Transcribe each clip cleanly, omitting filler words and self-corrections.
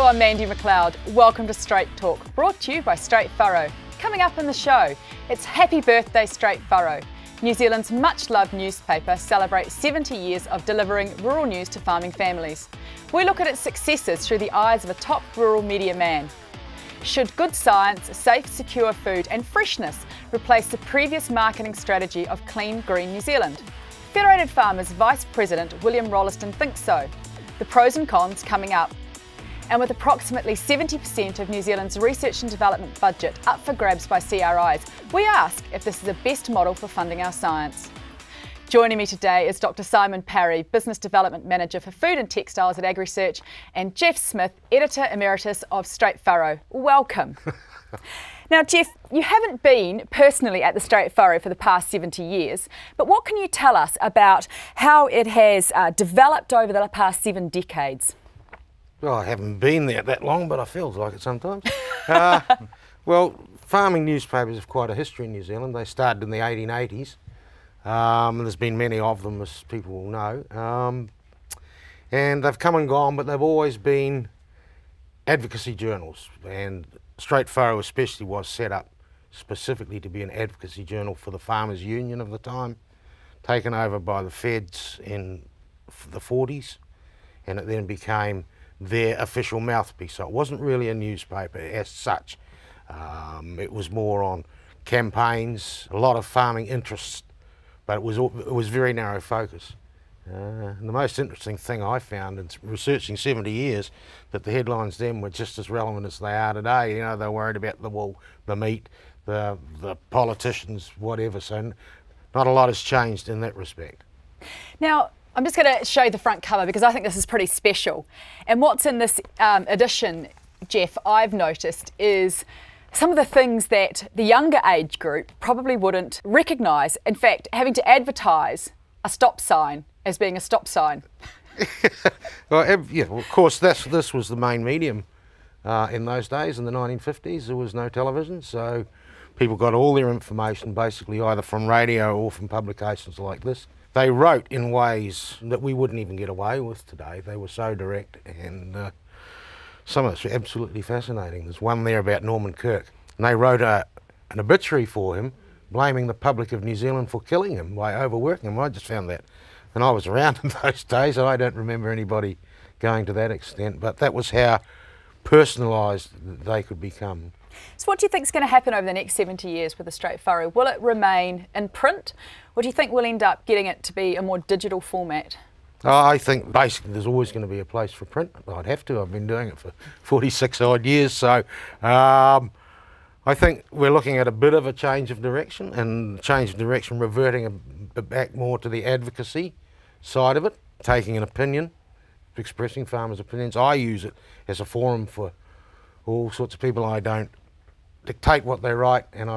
I'm Mandi McLeod. Welcome to Straight Talk, brought to you by Straight Furrow. Coming up in the show, it's Happy Birthday Straight Furrow. New Zealand's much-loved newspaper celebrates 70 years of delivering rural news to farming families. We look at its successes through the eyes of a top rural media man. Should good science, safe, secure food and freshness replace the previous marketing strategy of Clean Green New Zealand? Federated Farmers Vice President William Rolleston thinks so. The pros and cons coming up. And with approximately 70% of New Zealand's research and development budget up for grabs by CRIs, we ask if this is the best model for funding our science. Joining me today is Dr. Simon Parry, Business Development Manager for Food and Textiles at Agri, and Jeff Smith, Editor Emeritus of Straight Furrow. Welcome. Now, Jeff, you haven't been personally at the Straight Furrow for the past 70 years, but what can you tell us about how it has developed over the past 7 decades? Well, I haven't been there that long, but I feel like it sometimes. Well, farming newspapers have quite a history in New Zealand. They started in the 1880s. There's been many of them, as people will know. And they've come and gone, but they've always been advocacy journals. And Straight Furrow especially was set up specifically to be an advocacy journal for the Farmers' Union of the time, taken over by the Feds in the 40s, and it then became their official mouthpiece. So it wasn't really a newspaper as such. It was more on campaigns, a lot of farming interests, but it was very narrow focus. And the most interesting thing I found in researching 70 years, that the headlines then were just as relevant as they are today. You know, they're worried about the wool, the meat, the politicians, whatever. So not a lot has changed in that respect. Now, I'm just going to show you the front cover because I think this is pretty special. And what's in this edition, Jeff, I've noticed is some of the things that the younger age group probably wouldn't recognise. In fact, having to advertise a stop sign as being a stop sign. Well, yeah, of course, this was the main medium in those days. In the 1950s, there was no television, so people got all their information basically either from radio or from publications like this. They wrote in ways that we wouldn't even get away with today. They were so direct, and some of it's absolutely fascinating. There's one there about Norman Kirk, and they wrote an obituary for him, blaming the public of New Zealand for killing him by overworking him. I just found that, and I was around in those days, and I don't remember anybody going to that extent, but that was how personalised they could become. So what do you think is going to happen over the next 70 years with the Straight Furrow? Will it remain in print, or do you think we'll end up getting it to be a more digital format? I think basically there's always going to be a place for print. I'd have to. I've been doing it for 46 odd years, so I think we're looking at a bit of a change of direction, and change of direction reverting back more to the advocacy side of it, taking an opinion, expressing farmers' opinions. I use it as a forum for all sorts of people. I don't dictate what they write, and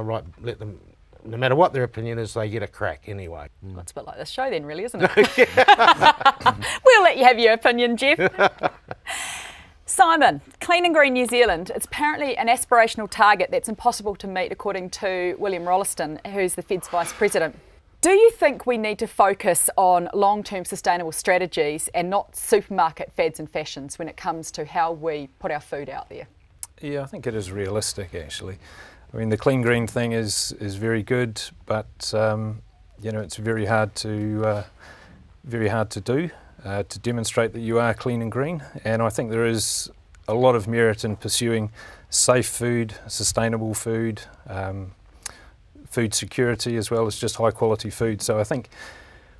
let them, no matter what their opinion is, they get a crack anyway. Well, it's a bit like this show then, really, isn't it? We'll let you have your opinion, Jeff. Simon, Clean and Green New Zealand, it's apparently an aspirational target that's impossible to meet according to William Rolleston, who's the Fed's Vice President. Do you think we need to focus on long-term sustainable strategies and not supermarket fads and fashions when it comes to how we put our food out there? Yeah, I think it is realistic actually. I mean, the clean green thing is very good, but you know, it's very hard to do to demonstrate that you are clean and green. And I think there is a lot of merit in pursuing safe food, sustainable food, food security, as well as just high quality food. So I think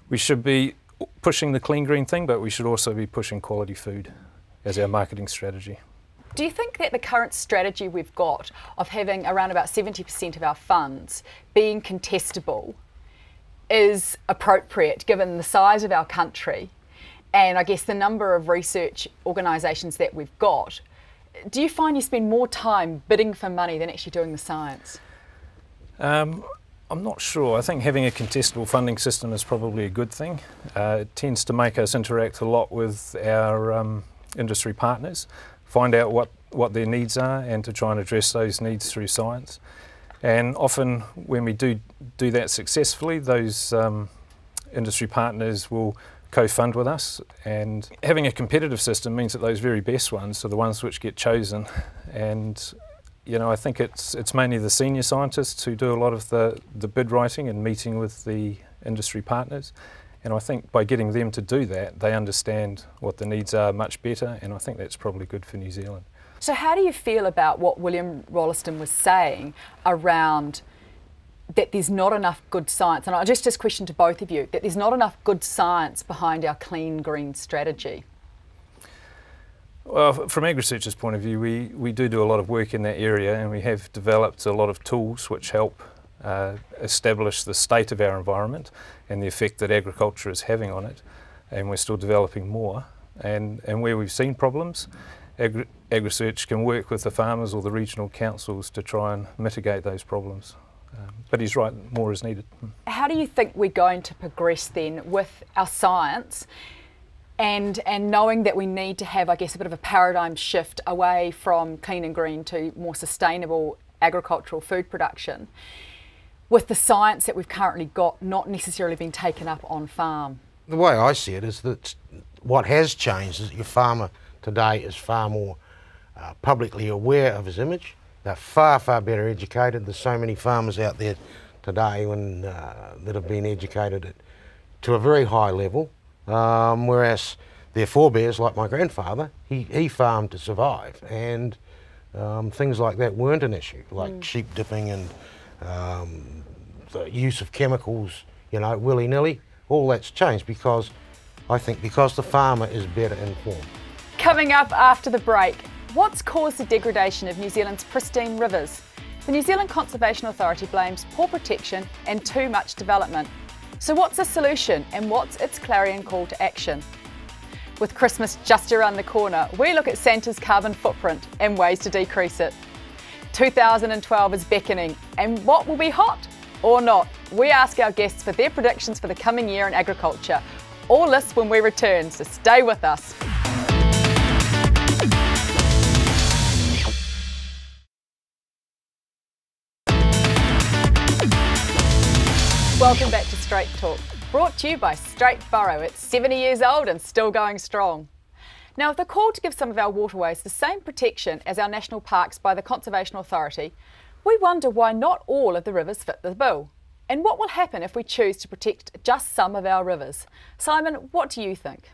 we should be pushing the clean green thing, but we should also be pushing quality food as our marketing strategy. Do you think that the current strategy we've got of having around about 70% of our funds being contestable is appropriate given the size of our country and I guess the number of research organisations that we've got? Do you find you spend more time bidding for money than actually doing the science? I'm not sure. I think having a contestable funding system is probably a good thing. It tends to make us interact a lot with our industry partners, find out what their needs are and to try and address those needs through science. And often when we do that successfully, those industry partners will co-fund with us, and having a competitive system means that those very best ones are the ones which get chosen. And you know, I think it's mainly the senior scientists who do a lot of the bid writing and meeting with the industry partners. And I think by getting them to do that, they understand what the needs are much better, and I think that's probably good for New Zealand. So how do you feel about what William Rolleston was saying around that there's not enough good science, and I just question to both of you, that there's not enough good science behind our clean green strategy? Well, from AgriSearch's point of view, we do a lot of work in that area, and we have developed a lot of tools which help establish the state of our environment and the effect that agriculture is having on it, and we're still developing more. And where we've seen problems, AgriSearch can work with the farmers or the regional councils to try and mitigate those problems. But he's right, more is needed. How do you think we're going to progress then with our science and knowing that we need to have, I guess, a bit of a paradigm shift away from clean and green to more sustainable agricultural food production, with the science that we've currently got not necessarily being taken up on farm? The way I see it is that what has changed is that your farmer today is far more publicly aware of his image. They're far, far better educated. There's so many farmers out there today that have been educated to a very high level, whereas their forebears, like my grandfather, he farmed to survive, and things like that weren't an issue, like sheep dipping and the use of chemicals, you know, willy-nilly. All that's changed because the farmer is better informed. Coming up after the break, what's caused the degradation of New Zealand's pristine rivers? The New Zealand Conservation Authority blames poor protection and too much development. So what's the solution, and what's its clarion call to action? With Christmas just around the corner, we look at Santa's carbon footprint and ways to decrease it. 2012 is beckoning, and what will be hot or not? We ask our guests for their predictions for the coming year in agriculture. All this when we return, so stay with us. Welcome back to Straight Talk, brought to you by Straight Furrow. It's 70 years old and still going strong. Now, with the call to give some of our waterways the same protection as our national parks by the Conservation Authority, we wonder why not all of the rivers fit the bill. And what will happen if we choose to protect just some of our rivers? Simon, what do you think?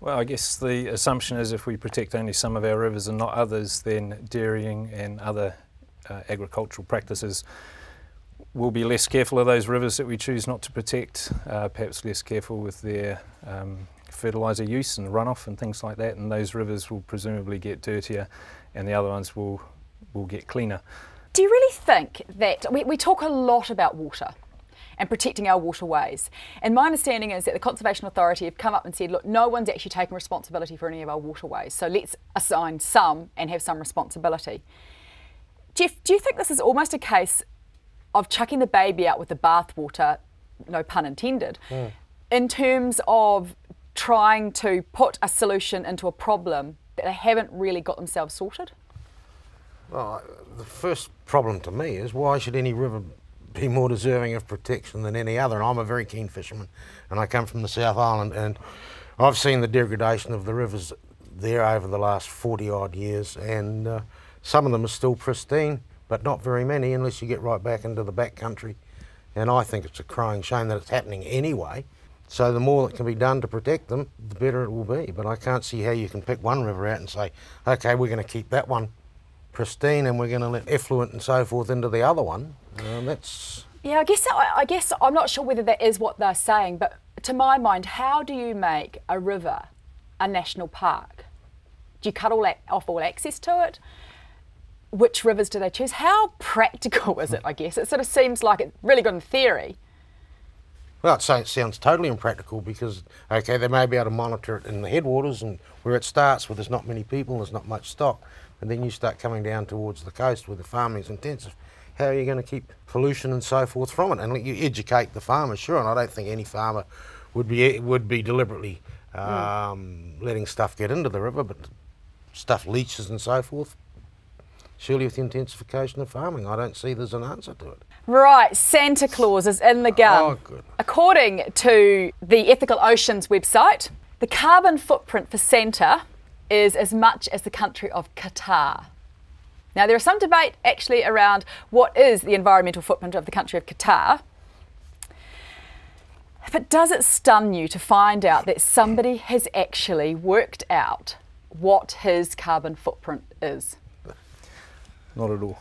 Well, I guess the assumption is if we protect only some of our rivers and not others, then dairying and other agricultural practices we'll be less careful of those rivers that we choose not to protect, perhaps less careful with their fertiliser use and runoff and things like that, and those rivers will presumably get dirtier and the other ones will get cleaner. Do you really think that, we talk a lot about water and protecting our waterways, and my understanding is that the Conservation Authority have come up and said, look, no one's actually taken responsibility for any of our waterways, so let's assign some and have some responsibility. Jeff, do you think this is almost a case of chucking the baby out with the bathwater, no pun intended, in terms of trying to put a solution into a problem that they haven't really got themselves sorted? Well, the first problem to me is why should any river be more deserving of protection than any other? And I'm a very keen fisherman, and I come from the South Island, and I've seen the degradation of the rivers there over the last 40 odd years, and some of them are still pristine, but not very many unless you get right back into the back country. And I think it's a crying shame that it's happening anyway. So the more that can be done to protect them, the better it will be. But I can't see how you can pick one river out and say, okay, we're going to keep that one pristine and we're going to let effluent and so forth into the other one. Yeah, I guess I'm not sure whether that is what they're saying, but to my mind, how do you make a river a national park? Do you cut off all access to it? Which rivers do they choose? How practical is it, I guess? It sort of seems like it's really good in theory. Well, I'd say it sounds totally impractical because, okay, they may be able to monitor it in the headwaters and where it starts where there's not many people, there's not much stock, and then you start coming down towards the coast where the farming is intensive. How are you going to keep pollution and so forth from it? And you educate the farmer, sure, and I don't think any farmer would be deliberately letting stuff get into the river, but stuff leaches and so forth. surely with the intensification of farming, I don't see there's an answer to it. Right, Santa Claus is in the gun. Oh, good. According to the Ethical Oceans website, the carbon footprint for Santa is as much as the country of Qatar. Now, there is some debate actually around what is the environmental footprint of the country of Qatar. But does it stun you to find out that somebody has actually worked out what his carbon footprint is? Not at all.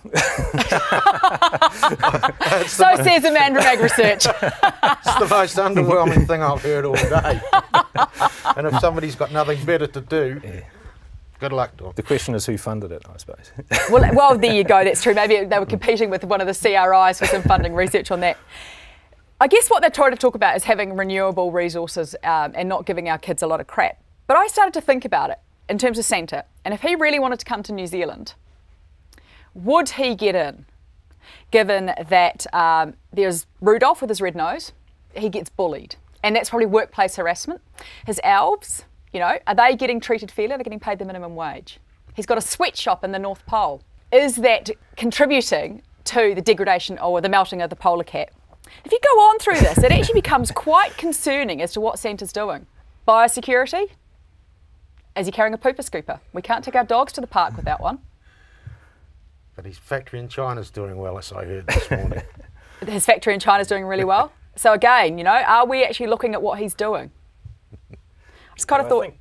So says a man from Ag Research. It's the most underwhelming thing I've heard all day. And if somebody's got nothing better to do, good luck to them. The question is who funded it, I suppose. Well, there you go. That's true. Maybe they were competing with one of the CRIs for some funding research on that. I guess what they're trying to talk about is having renewable resources and not giving our kids a lot of crap. But I started to think about it in terms of Santa. And if he really wanted to come to New Zealand, would he get in? Given that there's Rudolph with his red nose, he gets bullied. And that's probably workplace harassment. His elves, you know, are they getting treated fairly? Are they getting paid the minimum wage? He's got a sweatshop in the North Pole. Is that contributing to the degradation or the melting of the polar cap? If you go on through this, it actually becomes quite concerning as to what Santa's doing. Biosecurity? Is he carrying a pooper scooper? We can't take our dogs to the park without one. But his factory in China's doing well, as I heard this morning. His factory in China's doing really well. So again, you know, are we actually looking at what he's doing? I just kind of thought...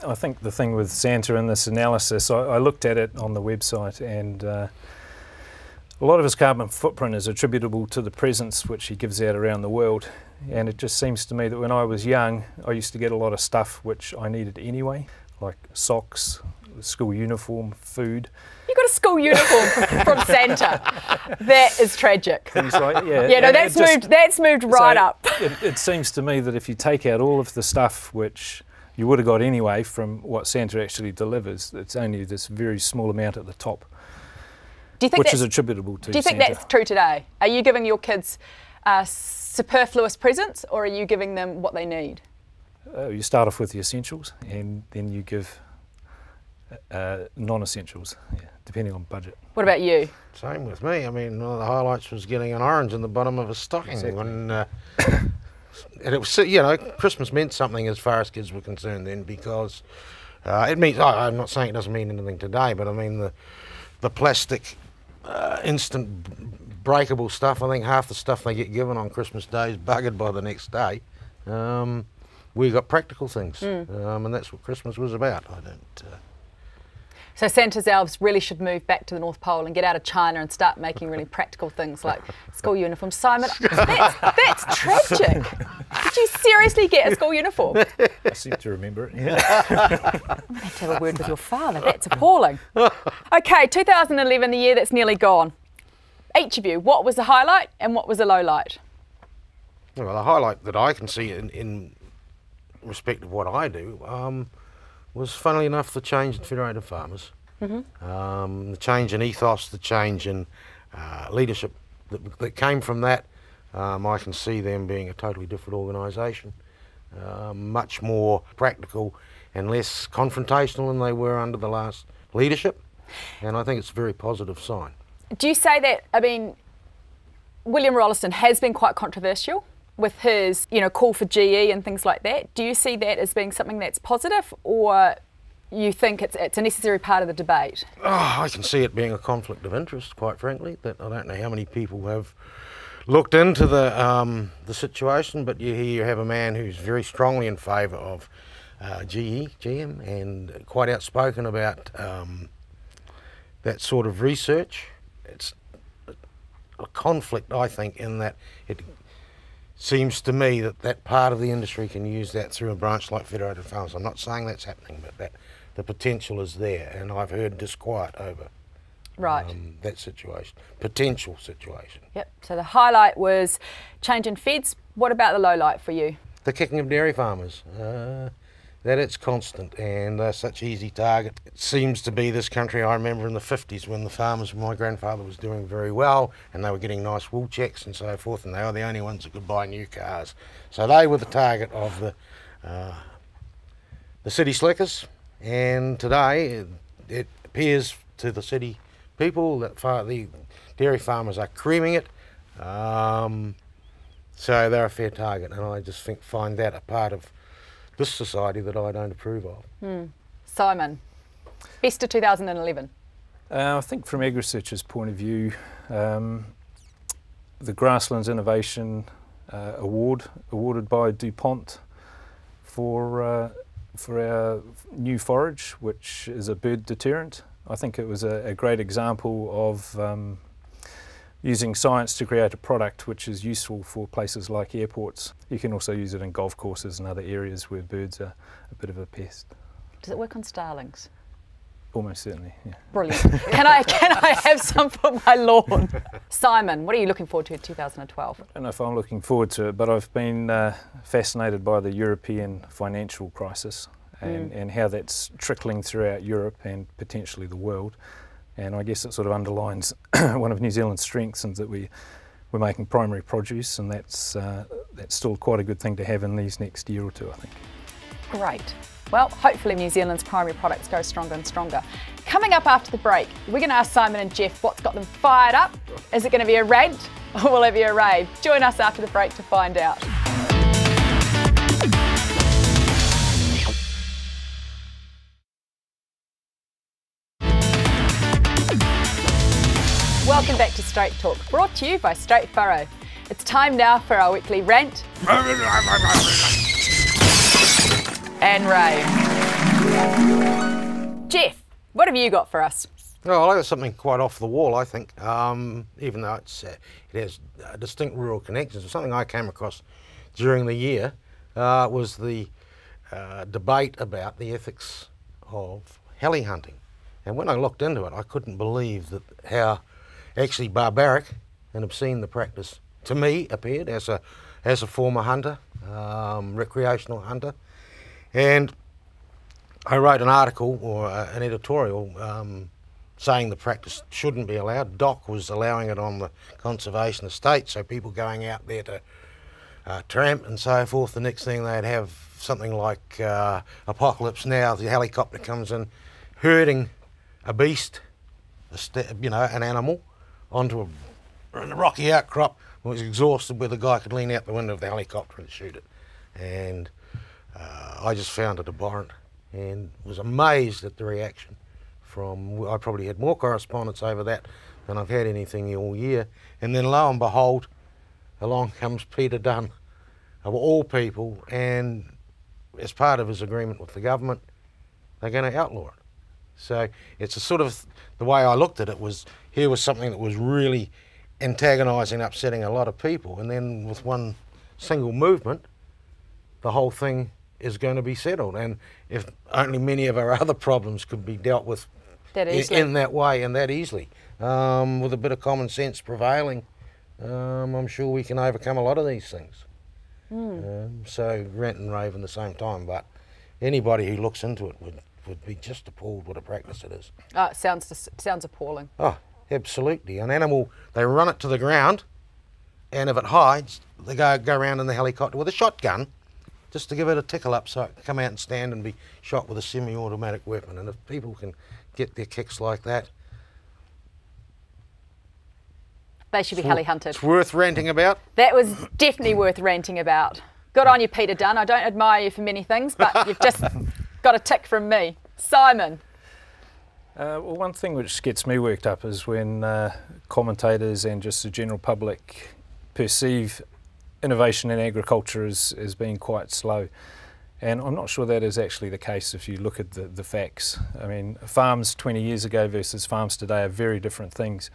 I think the thing with Santa in this analysis, I looked at it on the website, and a lot of his carbon footprint is attributable to the presents which he gives out around the world. And it just seems to me that when I was young, I used to get a lot of stuff which I needed anyway, like socks, school uniform, food. You got a school uniform from Santa. That is tragic. Things like, yeah, no, that's moved right up. It seems to me that if you take out all of the stuff which you would have got anyway from what Santa actually delivers, it's only this very small amount at the top, which is attributable to Santa. Do you think that's true today? Are you giving your kids superfluous presents, or are you giving them what they need? You start off with the essentials, and then you give non-essentials, depending on budget. What about you? Same with me. I mean, one of the highlights was getting an orange in the bottom of a stocking. Exactly. When, and it was, you know, Christmas meant something as far as kids were concerned then, because it means, I'm not saying it doesn't mean anything today, but I mean the plastic instant breakable stuff, I think half the stuff they get given on Christmas Day is buggered by the next day. We got practical things, and that's what Christmas was about. So Santa's elves really should move back to the North Pole and get out of China and start making really practical things like school uniforms. Simon, that's tragic. Did you seriously get a school uniform? I seem to remember it. I'm going to have to have a word with your father. That's appalling. Okay, 2011, the year that's nearly gone. Each of you, what was the highlight and what was the low light? Well, the highlight that I can see in respect of what I do was, funnily enough, the change in Federated Farmers. The change in ethos, the change in leadership that came from that. I can see them being a totally different organisation, much more practical and less confrontational than they were under the last leadership, and I think it's a very positive sign. Do you say that, I mean, William Rolleston has been quite controversial with his, you know, call for GE and things like that. Do you see that as being something that's positive, or you think it's a necessary part of the debate? Oh, I can see it being a conflict of interest, quite frankly. That I don't know how many people have looked into the situation, but you have a man who's very strongly in favour of GM, and quite outspoken about that sort of research. It's a conflict, I think, in that it seems to me that part of the industry can use that through a branch like Federated Farmers. I'm not saying that's happening, but that the potential is there, and I've heard disquiet over that situation, potential situation. Yep, so the highlight was change in feds. What about the low light for you? The kicking of dairy farmers, that it's constant and they're such easy target. It seems to be this country, I remember in the 50s when the farmers, my grandfather was doing very well and they were getting nice wool checks and so forth, and they were the only ones that could buy new cars. So they were the target of the city slickers, and today it appears to the city people. The dairy farmers are creaming it. So they're a fair target, and I just find that a part of this society that I don't approve of. Simon, best of 2011? I think from AgResearch's point of view, the Grasslands Innovation Award, awarded by DuPont for our new forage, which is a bird deterrent. I think it was a great example of using science to create a product which is useful for places like airports. You can also use it in golf courses and other areas where birds are a bit of a pest. Does it work on starlings? Almost certainly, yeah. Brilliant. Can I have some for my lawn? Simon, what are you looking forward to in 2012? I don't know if I'm looking forward to it, but I've been fascinated by the European financial crisis and how that's trickling throughout Europe and potentially the world. And I guess it sort of underlines one of New Zealand's strengths, and that we're making primary produce, and that's still quite a good thing to have in these next year or two, I think. Great. Well, hopefully New Zealand's primary products go stronger and stronger. Coming up after the break, we're going to ask Simon and Jeff what's got them fired up. Is it going to be a rant or will it be a rave? Join us after the break to find out. Welcome back to Straight Talk, brought to you by Straight Furrow. It's time now for our weekly rant and rave. Jeff, what have you got for us? Well, I got something quite off the wall, I think, even though it has distinct rural connections. Something I came across during the year was the debate about the ethics of heli hunting. And when I looked into it, I couldn't believe that how actually barbaric and obscene the practice to me appeared as a former hunter, recreational hunter. And I wrote an article or an editorial saying the practice shouldn't be allowed. DOC was allowing it on the conservation estate, so people going out there to tramp and so forth, the next thing they'd have something like Apocalypse Now, the helicopter comes in herding a beast, an animal, onto a rocky outcrop, and was exhausted where the guy could lean out the window of the helicopter and shoot it. And I just found it abhorrent and was amazed at the reaction from, I probably had more correspondence over that than I've had anything all year. And then lo and behold, along comes Peter Dunn, of all people, and as part of his agreement with the government, they're going to outlaw it. So it's a sort of, the way I looked at it was, here was something that was really antagonising, upsetting a lot of people, and then with one single movement, the whole thing is going to be settled. And if only many of our other problems could be dealt with in that way and that easily, with a bit of common sense prevailing, I'm sure we can overcome a lot of these things. So rant and rave in the same time, but anybody who looks into it would be just appalled what a practice it is. It sounds appalling. Oh, absolutely. An animal, they run it to the ground, and if it hides, they go around in the helicopter with a shotgun just to give it a tickle up so it can come out and stand and be shot with a semi-automatic weapon. And if people can get their kicks like that, they should be heli hunted. It's worth ranting about. That was definitely worth ranting about. Good on you, Peter Dunn. I don't admire you for many things, but you've just got a tick from me. Simon. Well, one thing which gets me worked up is when commentators and just the general public perceive innovation in agriculture as being quite slow. And I'm not sure that is actually the case if you look at the facts. I mean, farms 20 years ago versus farms today are very different things.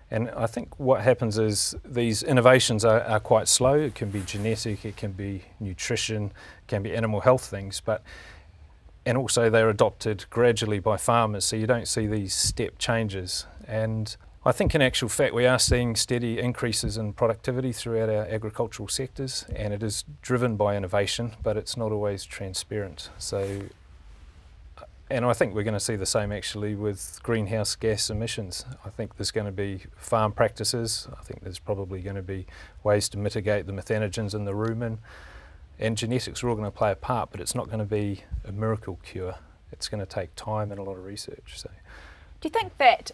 And I think what happens is these innovations are quite slow. It can be genetic, it can be nutrition, it can be animal health things, and also they're adopted gradually by farmers, so you don't see these step changes. And I think in actual fact we are seeing steady increases in productivity throughout our agricultural sectors, and it is driven by innovation, but it's not always transparent. So, and I think we're going to see the same actually with greenhouse gas emissions. I think there's going to be farm practices, I think there's probably going to be ways to mitigate the methanogens in the rumen, and genetics are all going to play a part, but it's not going to be a miracle cure. It's going to take time and a lot of research. So, do you think that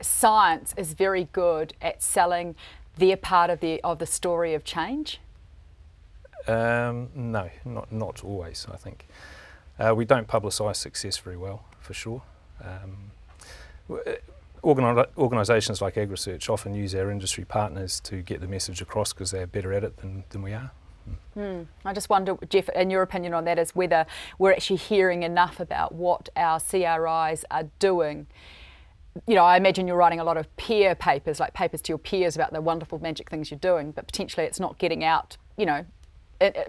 science is very good at selling their part of the story of change? No, not always, I think. We don't publicise success very well, for sure. Organisations like AgResearch often use our industry partners to get the message across because they're better at it than we are. I just wonder, Jeff, in your opinion on that, is whether we're actually hearing enough about what our CRIs are doing. You know, I imagine you're writing a lot of peer papers, like papers to your peers about the wonderful magic things you're doing, but potentially it's not getting out, you know,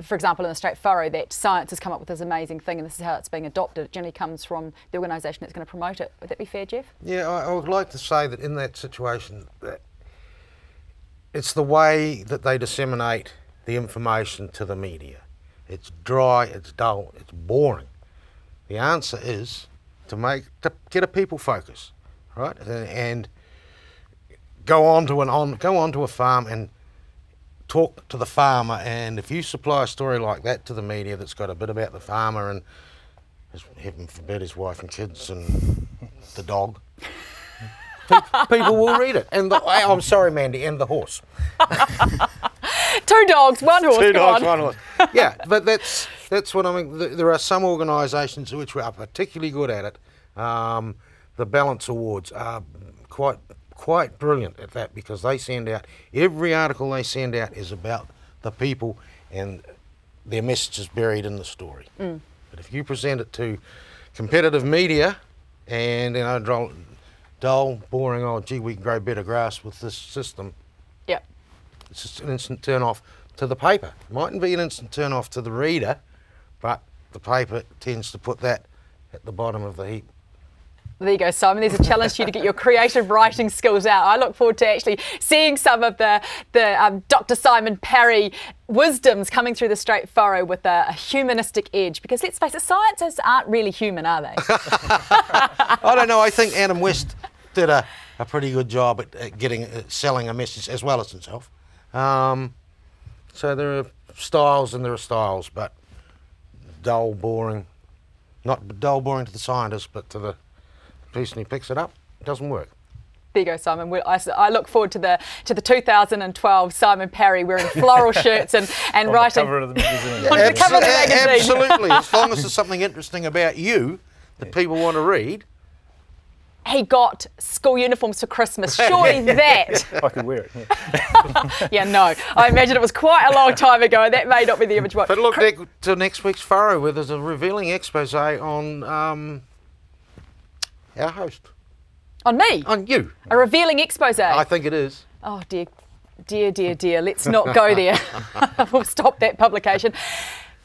for example, in the Straight Furrow, that science has come up with this amazing thing and this is how it's being adopted. It generally comes from the organisation that's going to promote it. Would that be fair, Jeff? Yeah, I would like to say that in that situation, that it's the way that they disseminate the information to the media. It's dry, it's dull, it's boring. The answer is to get a people focus, right? And go onto a farm and talk to the farmer, and if you supply a story like that to the media that's got a bit about the farmer and, heaven forbid, his wife and kids and the dog, people will read it. And I'm sorry, Mandy, and the horse. 2 dogs, 1 horse. 2 dogs, 1 horse. Yeah, but that's what I mean. There are some organisations which are particularly good at it. The Balance Awards are quite brilliant at that, because they send out, every article they send out is about the people and their message is buried in the story. But if you present it to competitive media and, you know, dull, boring, oh gee, we can grow better grass with this system, yep, it's just an instant turn off to the paper. It mightn't be an instant turn off to the reader, but the paper tends to put that at the bottom of the heap. There you go, Simon. There's a challenge to you to get your creative writing skills out. I look forward to actually seeing some of the Dr. Simon Parry wisdoms coming through the Straight Furrow with a humanistic edge, because let's face it, scientists aren't really human, are they? I don't know. I think Adam West did a pretty good job at selling a message as well as himself. So there are styles and there are styles, but dull, boring, not dull, boring to the scientist, but to the person who picks it up, it doesn't work. There you go, Simon. I look forward to the 2012 Simon Parry wearing floral shirts and on writing. The cover of the magazine. On the cover of the magazine. Absolutely. As long as there's something interesting about you that people want to read. He got school uniforms for Christmas. Surely that. I could wear it. Yeah. Yeah, no. I imagine it was quite a long time ago, and that may not be the image. But look to next week's Furrow, where there's a revealing expose on our host. On me? On you. A revealing expose? I think it is. Oh, dear. Dear. Let's not go there. We'll stop that publication.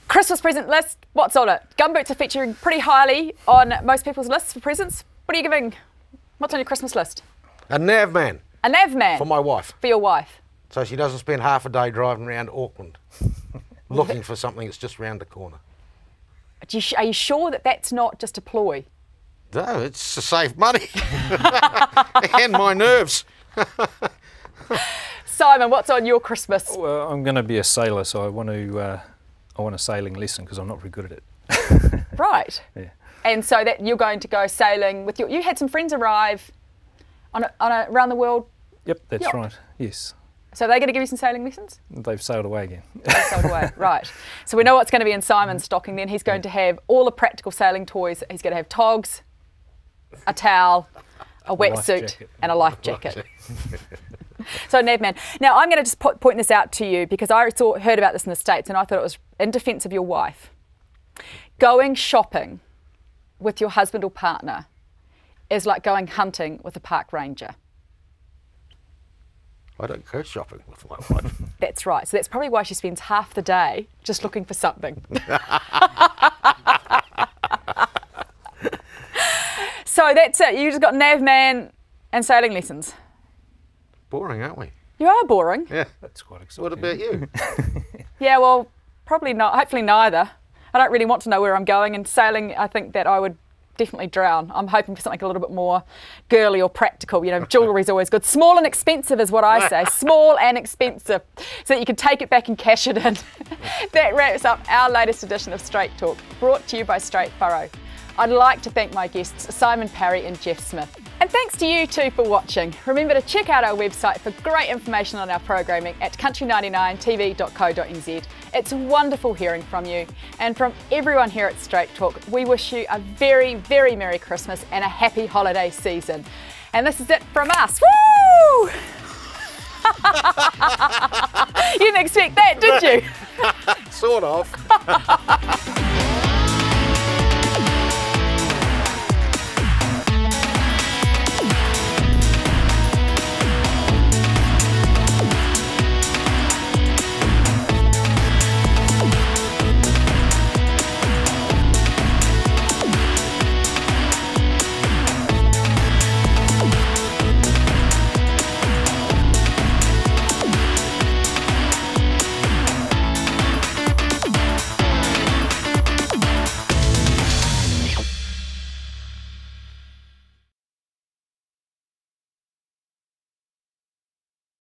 Christmas present list, what's on it? Gumboots are featuring pretty highly on most people's lists for presents. What are you giving? What's on your Christmas list? A nav man. A nav man? For my wife. For your wife? So she doesn't spend half a day driving around Auckland looking for something that's just round the corner. Are you sure that that's not just a ploy? No, it's to save money and my nerves. Simon, what's on your Christmas? Well, I'm going to be a sailor, so I want a sailing lesson because I'm not very good at it. Right. Yeah. And so that you're going to go sailing with you had some friends arrive on a round the world. Yep, that's yacht. right. Yes. So they're going to give you some sailing lessons? They've sailed away again. They've sailed away, right. So we know what's going to be in Simon's stocking then. He's going to have all the practical sailing toys. He's going to have togs, a towel, a wetsuit and a life jacket. So Navman. Now I'm going to just point this out to you because I heard about this in the States and I thought it was in defence of your wife. Going shopping with your husband or partner is like going hunting with a park ranger. I don't go shopping with my wife. That's right. So that's probably why she spends half the day just looking for something. So that's it. You just got Navman and sailing lessons. Boring, aren't we? You are boring. Yeah. That's quite exciting. What about you? Yeah, well, probably not. Hopefully neither. I don't really want to know where I'm going, and sailing, I think that I would definitely drown. I'm hoping for something a little bit more girly or practical. You know, jewellery's always good. Small and expensive is what I say. Small and expensive, so that you can take it back and cash it in. That wraps up our latest edition of Straight Talk, brought to you by Straight Furrow. I'd like to thank my guests, Simon Parry and Jeff Smith. And thanks to you too for watching. Remember to check out our website for great information on our programming at country99tv.co.nz. It's wonderful hearing from you. And from everyone here at Straight Talk, we wish you a very, very Merry Christmas and a happy holiday season. And this is it from us. Woo! You didn't expect that, did you? Sort of.